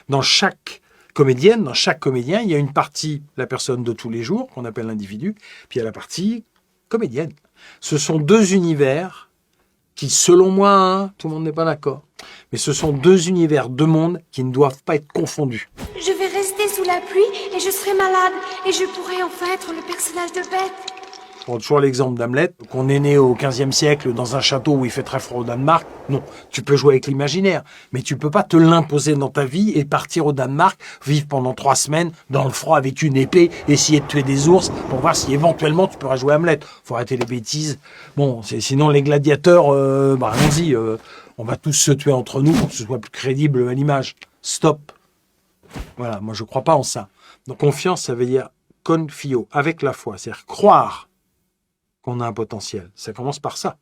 Dans chaque comédienne, dans chaque comédien, il y a une partie, la personne de tous les jours, qu'on appelle l'individu, puis il y a la partie comédienne. Ce sont deux univers qui, selon moi, hein, tout le monde n'est pas d'accord, mais ce sont deux univers, deux mondes qui ne doivent pas être confondus. Je vais rester sous la pluie et je serai malade et je pourrai enfin être le personnage de Bête. Je prends toujours l'exemple d'Hamlet, qu'on est né au XVe siècle dans un château où il fait très froid au Danemark. Non, tu peux jouer avec l'imaginaire, mais tu peux pas te l'imposer dans ta vie et partir au Danemark, vivre pendant 3 semaines dans le froid avec une épée, essayer de tuer des ours pour voir si éventuellement tu pourras jouer Hamlet. Faut arrêter les bêtises. Bon, sinon les gladiateurs, allons-y, on va tous se tuer entre nous pour que ce soit plus crédible à l'image. Stop. Voilà, moi je crois pas en ça. Donc confiance, ça veut dire confio, avec la foi, c'est-à-dire croire qu'on a un potentiel. Ça commence par ça.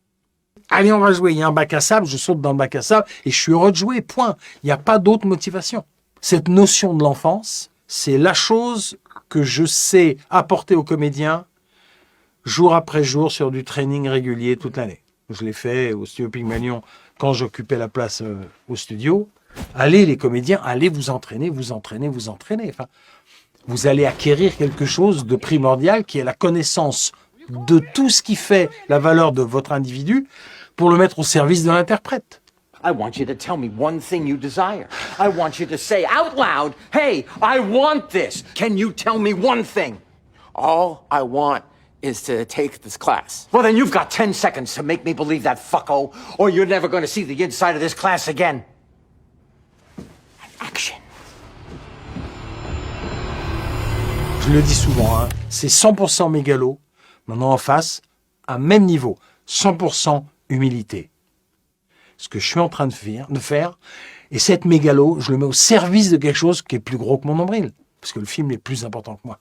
Allez, on va jouer. Il y a un bac à sable, je saute dans le bac à sable et je suis heureux de jouer, point. Il n'y a pas d'autre motivation. Cette notion de l'enfance, c'est la chose que je sais apporter aux comédiens jour après jour sur du training régulier toute l'année. Je l'ai fait au studio Pygmalion quand j'occupais la place au studio. Allez, les comédiens, allez vous entraîner, vous entraîner, vous entraîner. Enfin, vous allez acquérir quelque chose de primordial qui est la connaissance de tout ce qui fait la valeur de votre individu pour le mettre au service de l'interprète. I want you to tell me one thing you desire. I want you to say out loud, hey, I want this. Can you tell me one thing? All I want is to take this class. Well, then you've got 10 seconds to make me believe that fucko, or you're never going to see the inside of this class again. Action. Je le dis souvent, hein, c'est 100% mégalo. Maintenant en face, à même niveau, 100% humilité. Ce que je suis en train de faire, et cette mégalo, je le mets au service de quelque chose qui est plus gros que mon nombril, parce que le film est plus important que moi.